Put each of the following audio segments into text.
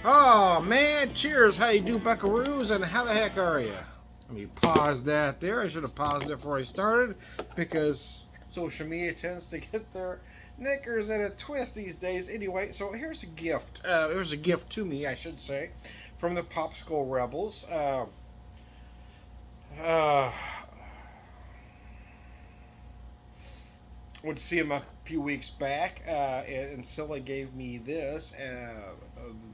Oh man, cheers! How you do, buckaroos? And how the heck are you? Let me pause that there. I should have paused it before I started because social media tends to get their knickers in a twist these days. Anyway, so here's a gift. Here's a gift to me, I should say, from the PopSkull Rebels. Uh, Went to see him a few weeks back, and Cilla gave me this, a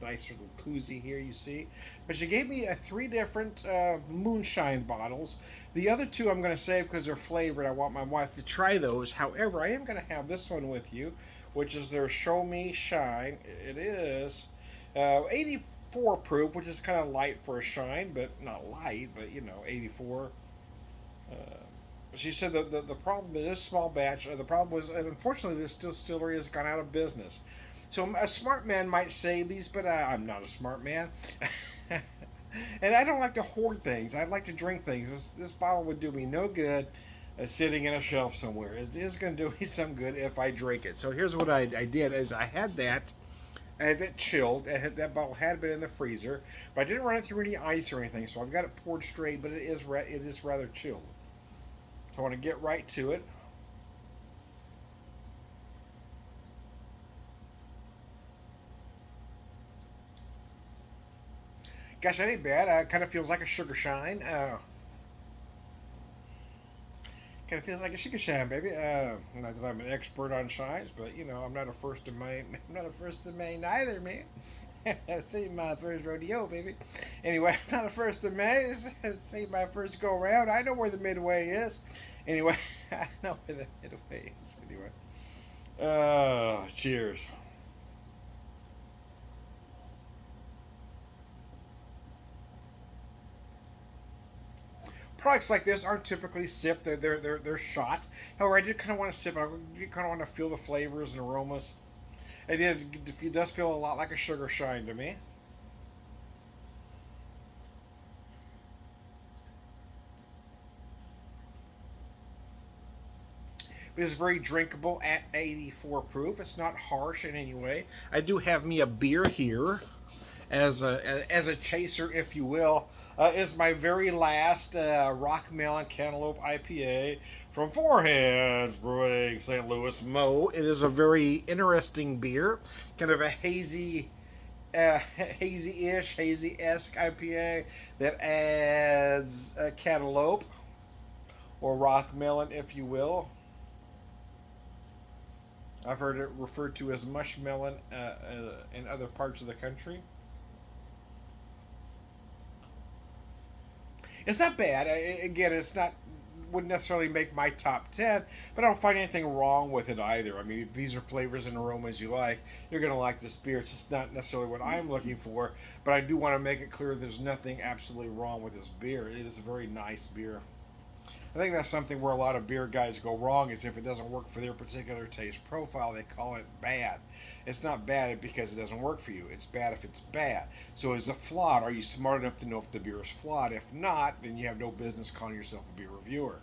nice little koozie here, you see. But she gave me three different moonshine bottles. The other two I'm going to save because they're flavored. I want my wife to try those. However, I am going to have this one with you, which is their Show Me Shine. It is 84 proof, which is kind of light for a shine, but not light, but 84. Uh, she said that the problem in this small batch, the problem was, and unfortunately, this distillery has gone out of business. So a smart man might say these, but I'm not a smart man. And I don't like to hoard things. I like to drink things. This bottle would do me no good sitting in a shelf somewhere. It is going to do me some good if I drink it. So here's what I did: is I had that. I had that chilled. That bottle had been in the freezer, but I didn't run it through any ice or anything. So I've got it poured straight, but it is rather chilled. So I want to get right to it. Gosh, that ain't bad. It kind of feels like a sugar shine. Kind of feels like a sugar shine, baby. Not that I'm an expert on shines, but I'm not a first of May. I'm not a first of May neither, man. See my first rodeo, baby. Anyway, I'm not a first of May. See my first go around. I know where the midway is. Anyway, I know where the midway is. Anyway, cheers. Products like this aren't typically sipped; they're shots. However, I did kind of want to sip. I did kind of want to feel the flavors and aromas. It does feel a lot like a sugar shine to me. It is very drinkable at 84 proof. It's not harsh in any way. I do have me a beer here as a chaser, if you will. Is my very last Rock Melon Cantaloupe IPA from Four Hands Brewing, St. Louis, Mo. It is a very interesting beer, kind of a hazy-ish, hazy-esque IPA that adds cantaloupe or rock melon, if you will. I've heard it referred to as mushmelon in other parts of the country. It's not bad. Again, it's not wouldn't necessarily make my top 10, but I don't find anything wrong with it either. I mean, if these are flavors and aromas you like, you're going to like this beer. It's just not necessarily what I'm looking for, but I do want to make it clear there's nothing absolutely wrong with this beer. It is a very nice beer. I think that's something where a lot of beer guys go wrong is if it doesn't work for their particular taste profile, they call it bad. It's not bad because it doesn't work for you. It's bad if it's bad. So is it flawed? Are you smart enough to know if the beer is flawed? If not, then you have no business calling yourself a beer reviewer.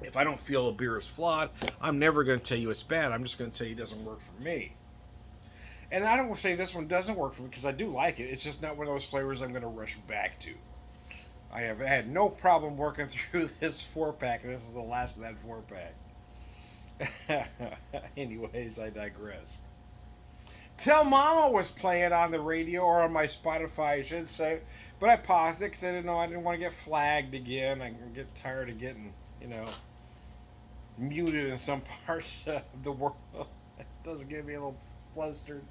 If I don't feel a beer is flawed, I'm never going to tell you it's bad. I'm just going to tell you it doesn't work for me. And I don't say this one doesn't work for me because I do like it. It's just not one of those flavors I'm going to rush back to. I have had no problem working through this 4 pack. This is the last of that 4 pack. Anyways, I digress. Tell Mama was playing on the radio or on my Spotify, I should say, but I paused it because I didn't want to get flagged again. I get tired of getting, muted in some parts of the world. It does get me a little flustered.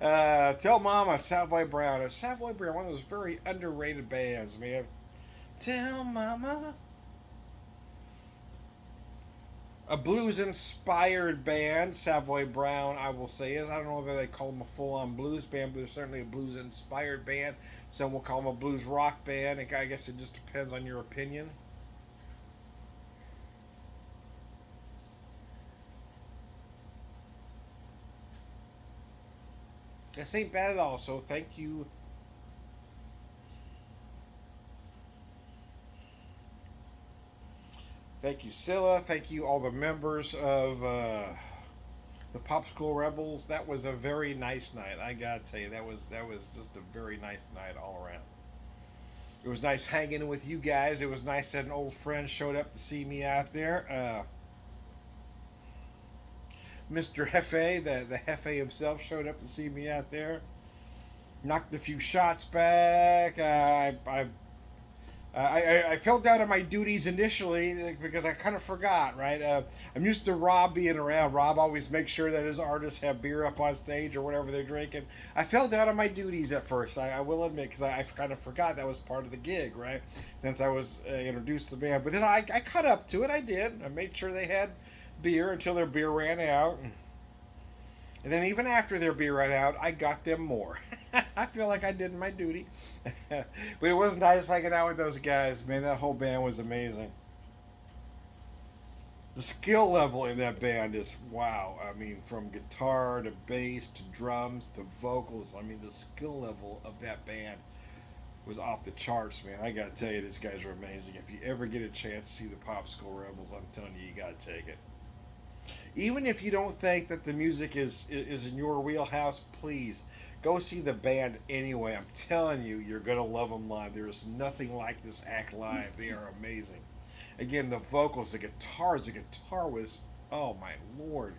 Tell Mama, Savoy Brown. Savoy Brown, one of those very underrated bands, man. Tell Mama. A blues inspired band, Savoy Brown, I will say is. I don't know whether they call them a full on blues band, but they're certainly a blues inspired band. Some will call them a blues rock band. I guess it just depends on your opinion. This ain't bad at all, so thank you. Thank you, Cilla. Thank you, all the members of the PopSkull Rebels. That was a very nice night. I gotta tell you, that was just a very nice night all around. It was nice hanging with you guys. It was nice that an old friend showed up to see me out there. Mr. Hefe, the Hefe himself, showed up to see me out there. Knocked a few shots back. I fell down on my duties initially because I kind of forgot, right? I'm used to Rob being around. Rob always makes sure that his artists have beer up on stage or whatever they're drinking. I fell down on my duties at first, I will admit, because I kind of forgot that was part of the gig, right? Since I was introduced to the band. But then I caught up to it, I did. I made sure they had beer until their beer ran out. And then even after their beer ran out, I got them more. I feel like I did my duty. But it was nice hanging out with those guys, man. That whole band was amazing. The skill level in that band is wow. I mean, from guitar to bass to drums to vocals. I mean, the skill level of that band was off the charts, man. I gotta tell you, these guys are amazing. If you ever get a chance to see the PopSkull Rebels, I'm telling you, you gotta take it. Even if you don't think that the music is in your wheelhouse, please go see the band anyway. I'm telling you, you're gonna love them live. There is nothing like this act live. They are amazing. Again, the vocals, the guitar was, oh my lord.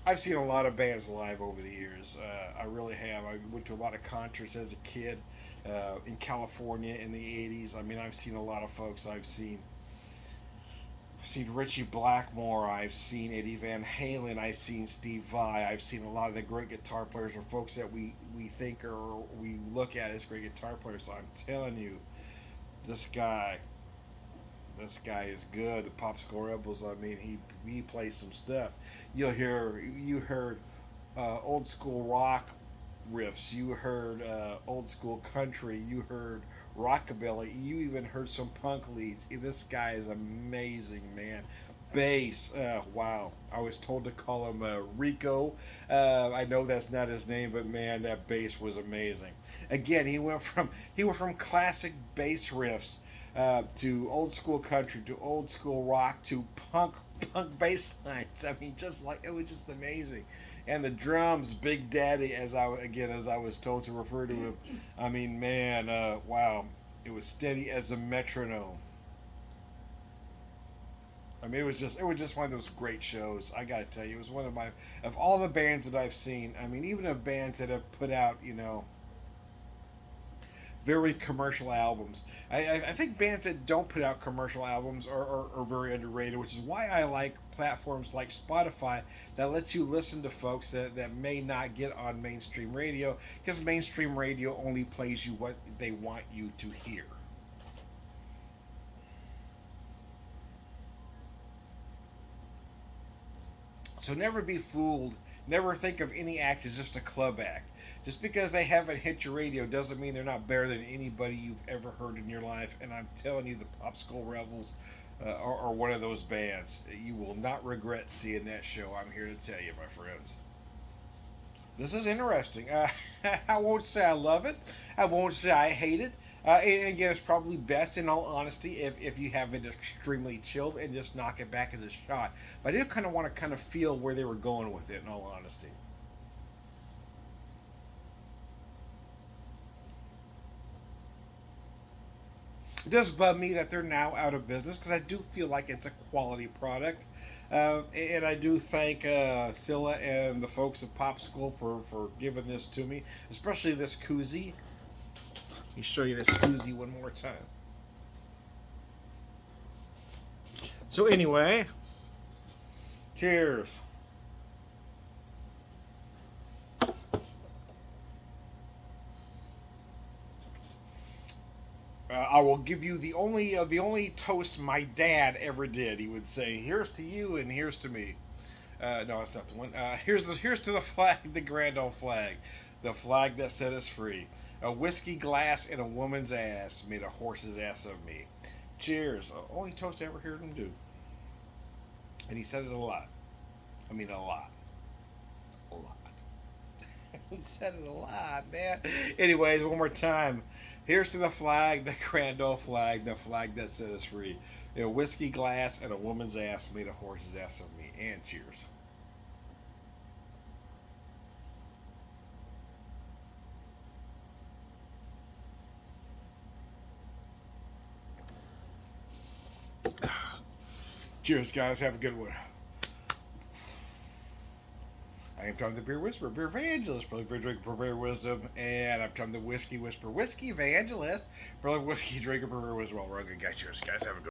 I've seen a lot of bands live over the years. I really have. I went to a lot of concerts as a kid in California in the '80s. I mean, I've seen a lot of folks. I've seen Richie Blackmore. I've seen Eddie Van Halen. I've seen Steve Vai. I've seen a lot of the great guitar players or folks that we think or we look at as great guitar players. So I'm telling you, this guy, this guy is good. The PopSkull Rebels. I mean, he plays some stuff. You heard old school rock riffs. You heard old school country. You heard rockabilly. You even heard some punk leads. This guy is amazing, man. Bass, wow. I was told to call him Rico. I know that's not his name, but man, that bass was amazing. Again, he went from classic bass riffs to old school country to old school rock to punk bass lines. I mean, just like it was just amazing. And the drums, Big Daddy, as I was told to refer to him. I mean, man, wow, it was steady as a metronome. I mean, it was just one of those great shows. I gotta tell you, it was one of all the bands that I've seen. I mean, even of bands that have put out, very commercial albums. I think bands that don't put out commercial albums are very underrated, which is why I like platforms like Spotify that lets you listen to folks that may not get on mainstream radio because mainstream radio only plays you what they want you to hear. So never be fooled. Never think of any act as just a club act. Just because they haven't hit your radio doesn't mean they're not better than anybody you've ever heard in your life. And I'm telling you, the PopSkull Rebels are one of those bands. You will not regret seeing that show. I'm here to tell you, my friends. This is interesting. I won't say I love it. I won't say I hate it. And again, it's probably best, in all honesty, if you have it extremely chilled and just knock it back as a shot. But I did kind of want to kind of feel where they were going with it, in all honesty. It does bug me that they're now out of business because I do feel like it's a quality product. And I do thank Cilla and the folks at PopSkull for giving this to me, especially this koozie. Let me show you this koozie one more time. So anyway, cheers. I will give you the only toast my dad ever did. He would say, "Here's to you and here's to me." No, that's not the one. Here's to the flag, the grand old flag, the flag that set us free. A whiskey glass and a woman's ass made a horse's ass of me. Cheers. Only toast I ever heard him do, and he said it a lot. I mean, a lot, a lot. He said it a lot, man. Anyways, one more time. Here's to the flag, the grand old flag, the flag that set us free. A whiskey glass and a woman's ass made a horse's ass of me. And cheers. Cheers, guys. Have a good one. I am Tom the Beer Whisperer, Beer Evangelist, Brother Beer Drinker, Beer Wisdom, and I'm Tom the Whiskey Whisperer, Whiskey Evangelist, Brother Whiskey Drinker, Beer Wisdom. Well, we're all good guys. Cheers, guys. Have a good one.